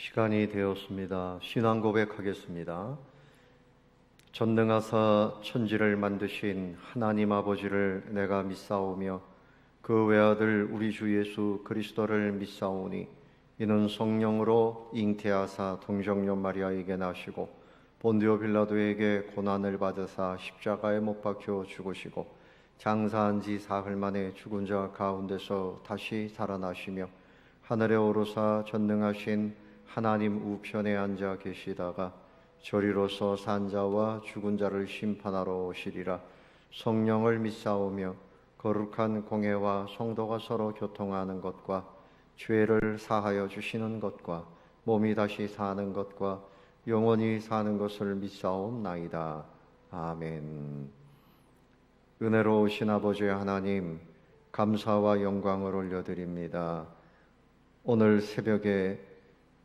시간이 되었습니다. 신앙 고백하겠습니다. 전능하사 천지를 만드신 하나님 아버지를 내가 믿사오며 그 외아들 우리 주 예수 그리스도를 믿사오니 이는 성령으로 잉태하사 동정녀 마리아에게 나시고 본디오 빌라도에게 고난을 받으사 십자가에 못 박혀 죽으시고 장사한 지 사흘 만에 죽은 자 가운데서 다시 살아나시며 하늘에 오르사 전능하신 하나님 우편에 앉아 계시다가 저리로서 산 자와 죽은 자를 심판하러 오시리라. 성령을 믿사오며 거룩한 공회와 성도가 서로 교통하는 것과 죄를 사하여 주시는 것과 몸이 다시 사는 것과 영원히 사는 것을 믿사옵나이다. 아멘. 은혜로우신 아버지 하나님, 감사와 영광을 올려드립니다. 오늘 새벽에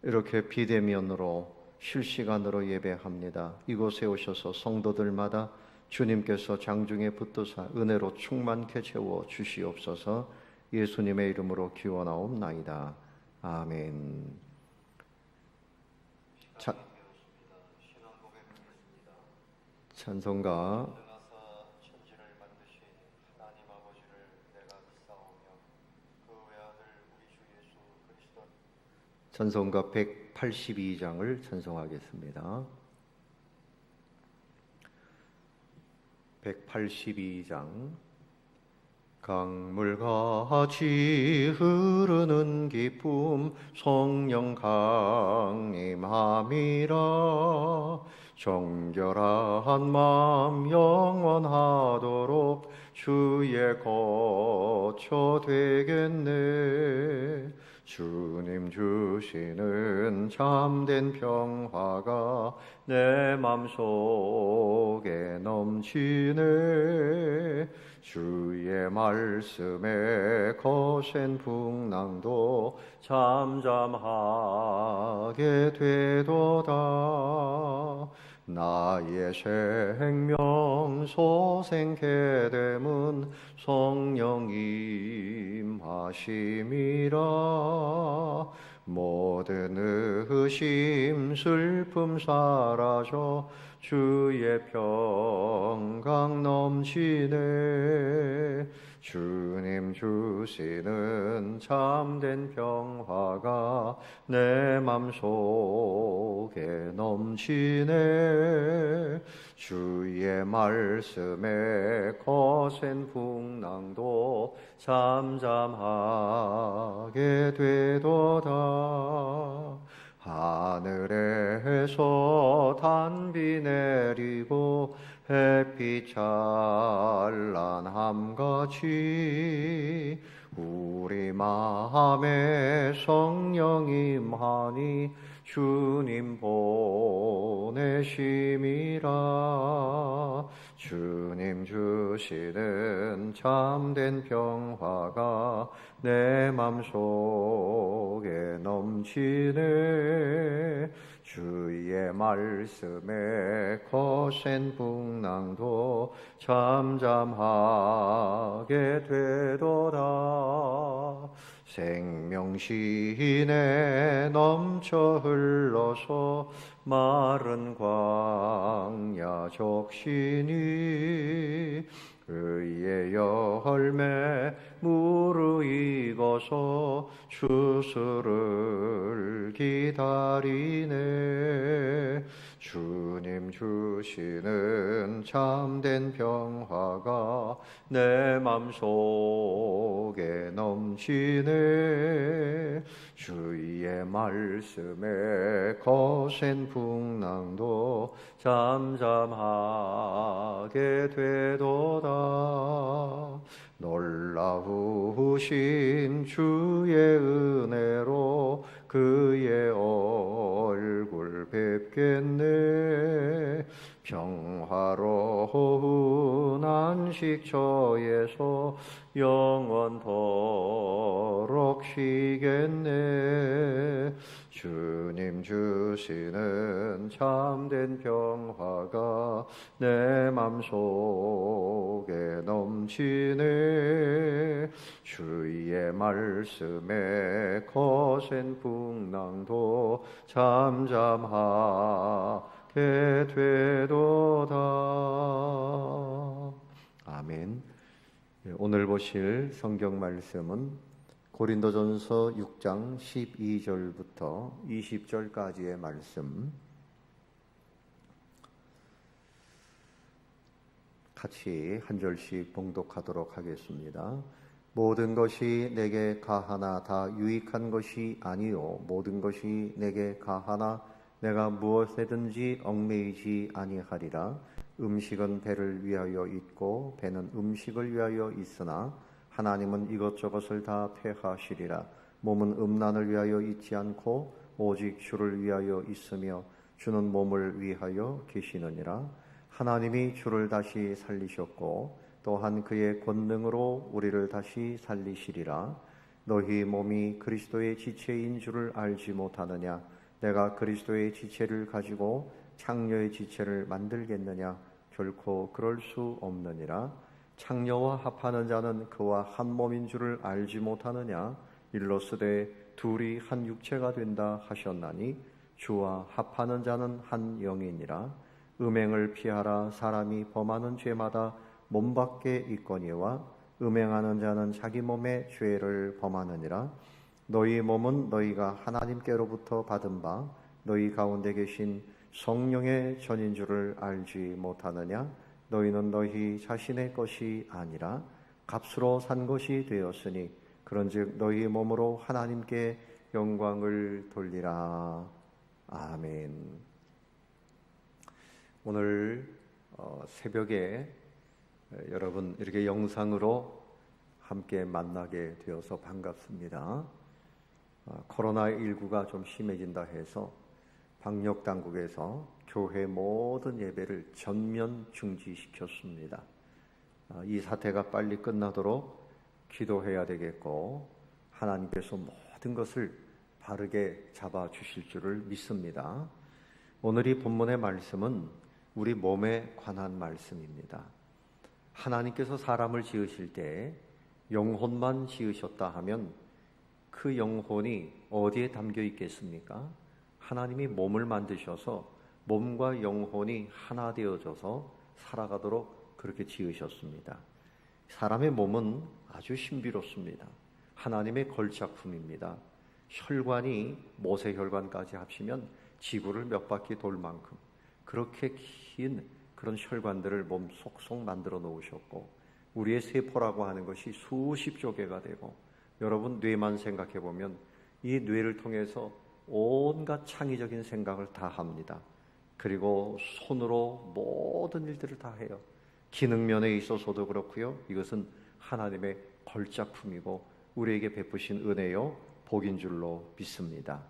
이렇게 비대면으로 실시간으로 예배합니다. 이곳에 오셔서 성도들마다 주님께서 장중에 붙드사 은혜로 충만케 채워 주시옵소서. 예수님의 이름으로 기원하옵나이다. 아멘. 찬송가 찬송가 182장을 찬송하겠습니다. 182장. 강물같이 흐르는 기쁨 성령 강림함이라. 정결한 마음 영원하도록 주의 거처 되겠네. 주님 주시는 참된 평화가 내 맘속에 넘치네. 주의 말씀에 거센 풍랑도 잠잠하게 되도다. 나의 생명 소생케 됨은 성령 임하심이라. 모든 의심 슬픔 사라져 주의 평강 넘치네. 주님 주시는 참된 평화가 내 맘속에 넘치네. 주의 말씀에 거센 풍랑도 잠잠하게 되도다. 하늘에서 단비 내리고 햇빛 찬란함같이 우리 마음에 성령 임하니 주님 보내심이라. 주님 주시는 참된 평화가 내 맘속에 넘치네. 주의 말씀에 거센 풍랑도 잠잠하게 되도다. 생명신에 넘쳐 흘러서 마른 광야 적시니 의의 열매 무르익어서 추수를 기다리네. 주님 주시는 참된 평화가 내 맘속에 넘치네. 주의 말씀에 거센 풍랑도 잠잠하게 되도다. 놀라우신 주의 은혜로 그의 얼굴 뵙겠네. 평화로운 안식처에서 영원토록 쉬겠네. 주님 주님 주시는 참된 평화가 내 맘속에 넘치네. 주의 말씀에 거센 풍랑도 잠잠하게 되도다. 아멘. 오늘 보실 성경 말씀은 고린도전서 6장 12절부터 20절까지의 말씀, 같이 한 절씩 봉독하도록 하겠습니다. 모든 것이 내게 가하나 다 유익한 것이 아니요 모든 것이 내게 가하나 내가 무엇에든지 얽매이지 아니하리라. 음식은 배를 위하여 있고 배는 음식을 위하여 있으나 하나님은 이것저것을 다 폐하시리라. 몸은 음란을 위하여 있지 않고 오직 주를 위하여 있으며 주는 몸을 위하여 계시느니라. 하나님이 주를 다시 살리셨고 또한 그의 권능으로 우리를 다시 살리시리라. 너희 몸이 그리스도의 지체인 줄을 알지 못하느냐? 내가 그리스도의 지체를 가지고 창녀의 지체를 만들겠느냐? 결코 그럴 수 없느니라. 창녀와 합하는 자는 그와 한 몸인 줄을 알지 못하느냐? 일러스되 둘이 한 육체가 된다 하셨나니 주와 합하는 자는 한 영이니라. 음행을 피하라. 사람이 범하는 죄마다 몸 밖에 있거니와 음행하는 자는 자기 몸의 죄를 범하느니라. 너희 몸은 너희가 하나님께로부터 받은 바 너희 가운데 계신 성령의 전인 줄을 알지 못하느냐? 너희는 너희 자신의 것이 아니라 값으로 산 것이 되었으니 그런즉 너희 몸으로 하나님께 영광을 돌리라. 아멘. 오늘 새벽에 여러분 이렇게 영상으로 함께 만나게 되어서 반갑습니다. 코로나19가 좀 심해진다 해서 방역 당국에서 교회 모든 예배를 전면 중지시켰습니다. 이 사태가 빨리 끝나도록 기도해야 되겠고 하나님께서 모든 것을 바르게 잡아주실 줄을 믿습니다. 오늘 이 본문의 말씀은 우리 몸에 관한 말씀입니다. 하나님께서 사람을 지으실 때 영혼만 지으셨다 하면 그 영혼이 어디에 담겨 있겠습니까? 하나님이 몸을 만드셔서 몸과 영혼이 하나 되어져서 살아가도록 그렇게 지으셨습니다. 사람의 몸은 아주 신비롭습니다. 하나님의 걸작품입니다. 혈관이 모세혈관까지 합치면 지구를 몇 바퀴 돌 만큼 그렇게 긴 그런 혈관들을 몸 속속 만들어 놓으셨고 우리의 세포라고 하는 것이 수십조 개가 되고 여러분 뇌만 생각해 보면 이 뇌를 통해서 온갖 창의적인 생각을 다 합니다. 그리고 손으로 모든 일들을 다 해요. 기능면에 있어서도 그렇고요. 이것은 하나님의 걸작품이고 우리에게 베푸신 은혜요 복인 줄로 믿습니다.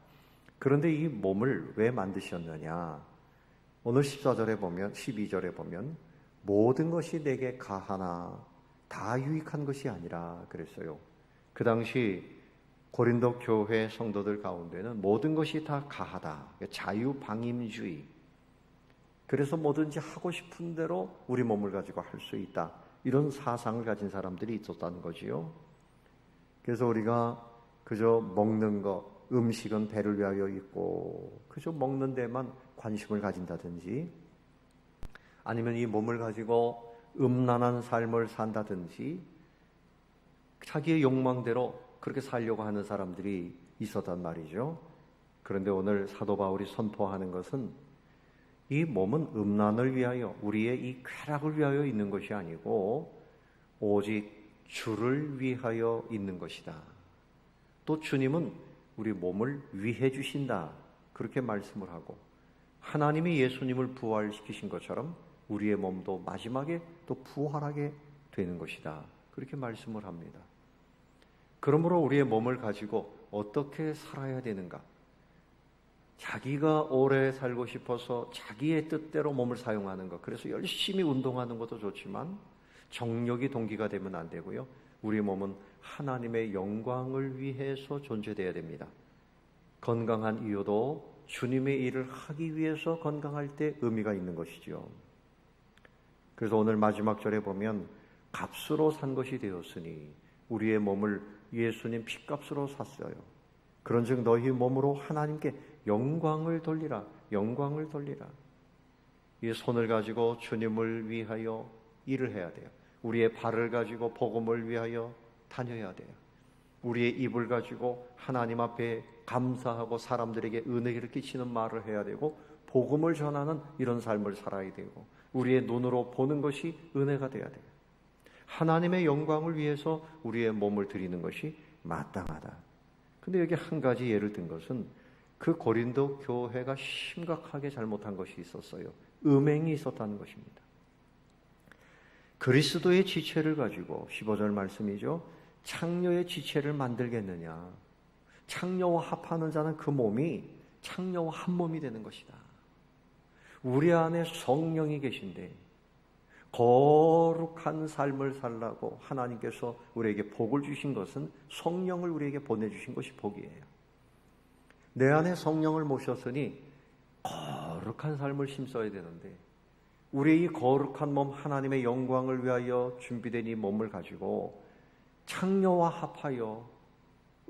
그런데 이 몸을 왜 만드셨느냐? 오늘 14절에 보면 12절에 보면 모든 것이 내게 가하나 다 유익한 것이 아니라 그랬어요. 그 당시 고린도 교회 성도들 가운데는 모든 것이 다 가하다. 자유방임주의. 그래서 뭐든지 하고 싶은 대로 우리 몸을 가지고 할 수 있다. 이런 사상을 가진 사람들이 있었다는 거지요. 그래서 우리가 그저 먹는 거, 음식은 배를 위하여 있고 그저 먹는 데만 관심을 가진다든지 아니면 이 몸을 가지고 음란한 삶을 산다든지 자기의 욕망대로 그렇게 살려고 하는 사람들이 있었단 말이죠. 그런데 오늘 사도 바울이 선포하는 것은 이 몸은 음란을 위하여 우리의 이 쾌락을 위하여 있는 것이 아니고 오직 주를 위하여 있는 것이다. 또 주님은 우리 몸을 위해 주신다. 그렇게 말씀을 하고 하나님이 예수님을 부활시키신 것처럼 우리의 몸도 마지막에 또 부활하게 되는 것이다. 그렇게 말씀을 합니다. 그러므로 우리의 몸을 가지고 어떻게 살아야 되는가? 자기가 오래 살고 싶어서 자기의 뜻대로 몸을 사용하는 것, 그래서 열심히 운동하는 것도 좋지만 정력이 동기가 되면 안 되고요. 우리 몸은 하나님의 영광을 위해서 존재되어야 됩니다. 건강한 이유도 주님의 일을 하기 위해서 건강할 때 의미가 있는 것이지요. 그래서 오늘 마지막 절에 보면 값으로 산 것이 되었으니 우리의 몸을 예수님 핏값으로 샀어요. 그런즉 너희 몸으로 하나님께 영광을 돌리라. 영광을 돌리라. 이 손을 가지고 주님을 위하여 일을 해야 돼요. 우리의 발을 가지고 복음을 위하여 다녀야 돼요. 우리의 입을 가지고 하나님 앞에 감사하고 사람들에게 은혜를 끼치는 말을 해야 되고 복음을 전하는 이런 삶을 살아야 되고 우리의 눈으로 보는 것이 은혜가 돼야 돼요. 하나님의 영광을 위해서 우리의 몸을 드리는 것이 마땅하다. 근데 여기 한 가지 예를 든 것은 그 고린도 교회가 심각하게 잘못한 것이 있었어요. 음행이 있었다는 것입니다. 그리스도의 지체를 가지고 15절 말씀이죠. 창녀의 지체를 만들겠느냐. 창녀와 합하는 자는 그 몸이 창녀와 한 몸이 되는 것이다. 우리 안에 성령이 계신데 거룩한 삶을 살라고 하나님께서 우리에게 복을 주신 것은 성령을 우리에게 보내주신 것이 복이에요. 내 안에 성령을 모셨으니 거룩한 삶을 심어야 되는데 우리의 이 거룩한 몸 하나님의 영광을 위하여 준비된 이 몸을 가지고 창녀와 합하여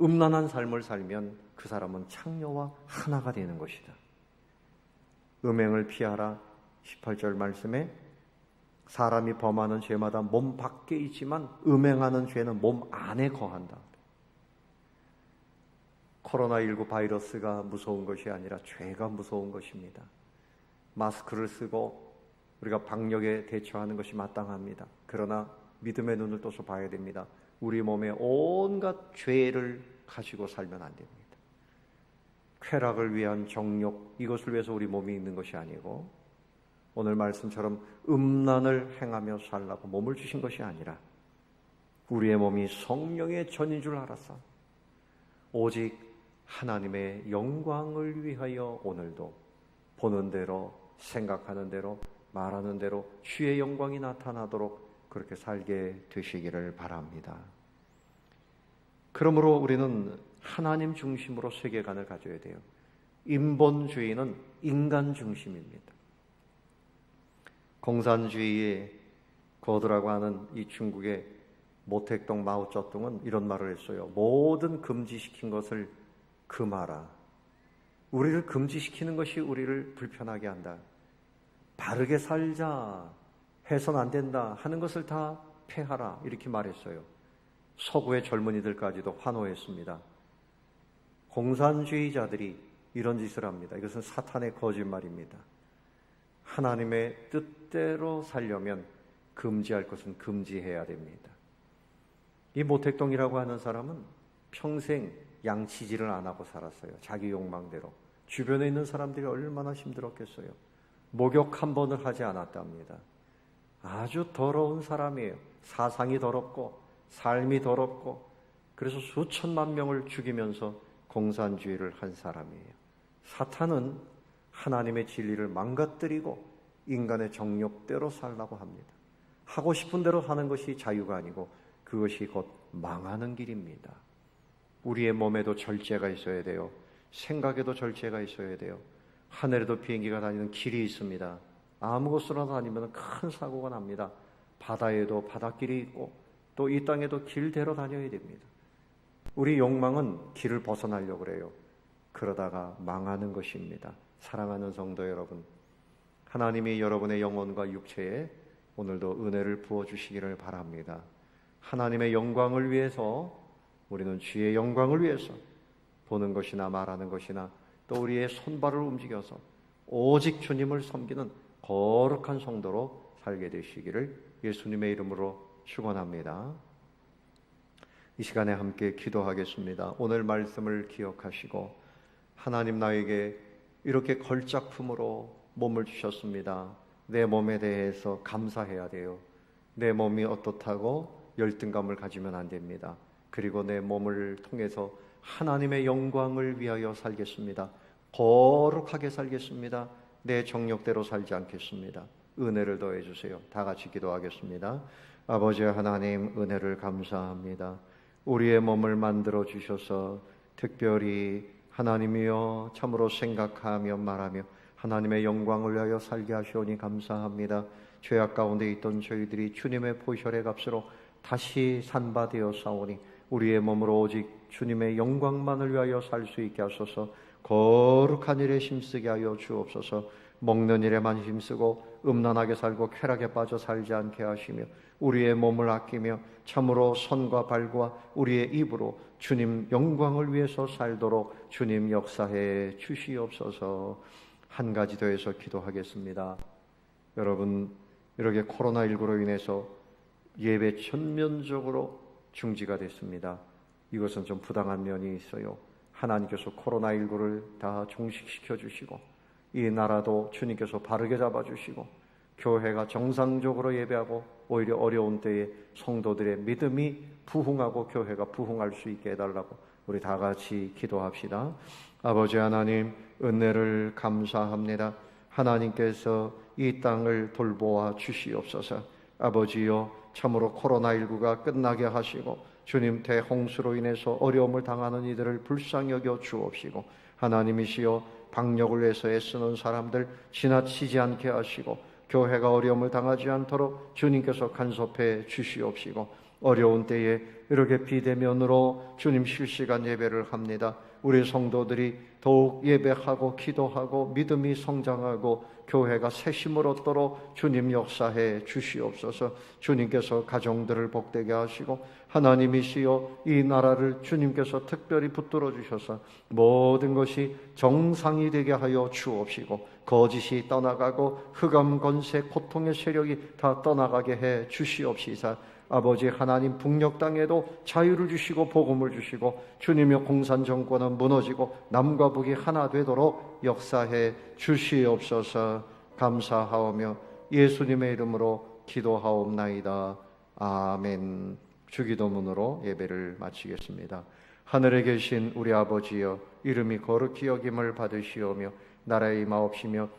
음란한 삶을 살면 그 사람은 창녀와 하나가 되는 것이다. 음행을 피하라. 18절 말씀에 사람이 범하는 죄마다 몸 밖에 있지만 음행하는 죄는 몸 안에 거한다. 코로나19 바이러스가 무서운 것이 아니라 죄가 무서운 것입니다. 마스크를 쓰고 우리가 방역에 대처하는 것이 마땅합니다. 그러나 믿음의 눈을 떠서 봐야 됩니다. 우리 몸에 온갖 죄를 가지고 살면 안 됩니다. 쾌락을 위한 정욕, 이것을 위해서 우리 몸이 있는 것이 아니고 오늘 말씀처럼 음란을 행하며 살라고 몸을 주신 것이 아니라 우리의 몸이 성령의 전인 줄 알아서 오직 하나님의 영광을 위하여 오늘도 보는 대로 생각하는 대로 말하는 대로 주의 영광이 나타나도록 그렇게 살게 되시기를 바랍니다. 그러므로 우리는 하나님 중심으로 세계관을 가져야 돼요. 인본주의는 인간 중심입니다. 공산주의의 거드라고 하는 이 중국의 모택동 마오쩌둥은 이런 말을 했어요. 모든 금지시킨 것을 금하라. 우리를 금지시키는 것이 우리를 불편하게 한다. 바르게 살자, 해선 안 된다 하는 것을 다 폐하라 이렇게 말했어요. 서구의 젊은이들까지도 환호했습니다. 공산주의자들이 이런 짓을 합니다. 이것은 사탄의 거짓말입니다. 하나님의 뜻대로 살려면 금지할 것은 금지해야 됩니다. 이 모택동이라고 하는 사람은 평생 양치질을 안 하고 살았어요. 자기 욕망대로. 주변에 있는 사람들이 얼마나 힘들었겠어요. 목욕 한 번을 하지 않았답니다. 아주 더러운 사람이에요. 사상이 더럽고 삶이 더럽고 그래서 수천만 명을 죽이면서 공산주의를 한 사람이에요. 사탄은 하나님의 진리를 망가뜨리고 인간의 정욕대로 살라고 합니다. 하고 싶은 대로 사는 것이 자유가 아니고 그것이 곧 망하는 길입니다. 우리의 몸에도 절제가 있어야 돼요. 생각에도 절제가 있어야 돼요. 하늘에도 비행기가 다니는 길이 있습니다. 아무 곳으로 다니면 큰 사고가 납니다. 바다에도 바닷길이 있고 또 이 땅에도 길대로 다녀야 됩니다. 우리 욕망은 길을 벗어나려고 그래요. 그러다가 망하는 것입니다. 사랑하는 성도 여러분, 하나님이 여러분의 영혼과 육체에 오늘도 은혜를 부어주시기를 바랍니다. 하나님의 영광을 위해서 우리는 주의 영광을 위해서 보는 것이나 말하는 것이나 또 우리의 손발을 움직여서 오직 주님을 섬기는 거룩한 성도로 살게 되시기를 예수님의 이름으로 축원합니다. 이 시간에 함께 기도하겠습니다. 오늘 말씀을 기억하시고 하나님 나에게 이렇게 걸작품으로 몸을 주셨습니다. 내 몸에 대해서 감사해야 돼요. 내 몸이 어떻다고 열등감을 가지면 안 됩니다. 그리고 내 몸을 통해서 하나님의 영광을 위하여 살겠습니다. 거룩하게 살겠습니다. 내 정욕대로 살지 않겠습니다. 은혜를 더해 주세요. 다 같이 기도하겠습니다. 아버지 하나님, 은혜를 감사합니다. 우리의 몸을 만들어 주셔서 특별히 하나님이여 참으로 생각하며 말하며 하나님의 영광을 위하여 살게 하시오니 감사합니다. 죄악 가운데 있던 저희들이 주님의 보혈의 값으로 다시 산바되어 싸우니 우리의 몸으로 오직 주님의 영광만을 위하여 살 수 있게 하소서. 거룩한 일에 힘쓰게 하여 주옵소서. 먹는 일에만 힘쓰고 음란하게 살고 쾌락에 빠져 살지 않게 하시며 우리의 몸을 아끼며 참으로 손과 발과 우리의 입으로 주님 영광을 위해서 살도록 주님 역사해 주시옵소서. 한 가지 더해서 기도하겠습니다. 여러분, 이렇게 코로나19로 인해서 예배 전면적으로 중지가 됐습니다. 이것은 좀 부당한 면이 있어요. 하나님께서 코로나19를 다 종식시켜 주시고 이 나라도 주님께서 바르게 잡아주시고 교회가 정상적으로 예배하고 오히려 어려운 때에 성도들의 믿음이 부흥하고 교회가 부흥할 수 있게 해달라고 우리 다 같이 기도합시다. 아버지 하나님, 은혜를 감사합니다. 하나님께서 이 땅을 돌보아 주시옵소서. 아버지여, 참으로 코로나19가 끝나게 하시고 주님 대홍수로 인해서 어려움을 당하는 이들을 불쌍히 여겨 주옵시고 하나님이시여 방역을 위해서 애쓰는 사람들 지나치지 않게 하시고 교회가 어려움을 당하지 않도록 주님께서 간섭해 주시옵시고 어려운 때에 이렇게 비대면으로 주님 실시간 예배를 합니다. 우리 성도들이 더욱 예배하고 기도하고 믿음이 성장하고 교회가 새심을 얻도록 주님 역사해 주시옵소서. 주님께서 가정들을 복되게 하시고 하나님이시여 이 나라를 주님께서 특별히 붙들어 주셔서 모든 것이 정상이 되게 하여 주옵시고 거짓이 떠나가고 흑암 권세 고통의 세력이 다 떠나가게 해 주시옵시사. 아버지 하나님, 북녘 땅에도 자유를 주시고 복음을 주시고 주님의 공산 정권은 무너지고 남과 북이 하나 되도록 역사해 주시옵소서. 감사하오며 예수님의 이름으로 기도하옵나이다. 아멘. 주기도문으로 예배를 마치겠습니다. 하늘에 계신 우리 아버지여, 이름이 거룩히 여김을 받으시오며 나라의 임하옵시며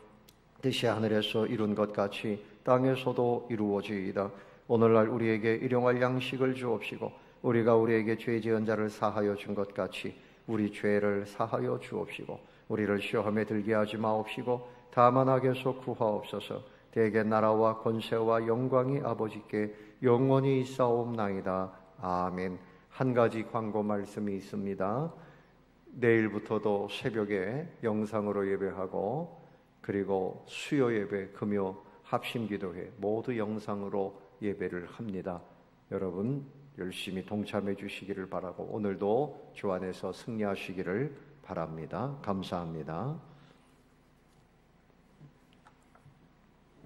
뜻이 하늘에서 이룬 것 같이 땅에서도 이루어지이다. 오늘날 우리에게 일용할 양식을 주옵시고 우리가 우리에게 죄 지은 자를 사하여 준 것 같이 우리 죄를 사하여 주옵시고 우리를 시험에 들게 하지 마옵시고 다만 악에서 구하옵소서. 대개 나라와 권세와 영광이 아버지께 영원히 있사옵나이다. 아멘. 한 가지 광고 말씀이 있습니다. 내일부터도 새벽에 영상으로 예배하고 그리고 수요 예배, 금요 합심기도회 모두 영상으로 예배를 합니다. 여러분 열심히 동참해 주시기를 바라고 오늘도 주 안에서 승리하시기를 바랍니다. 감사합니다.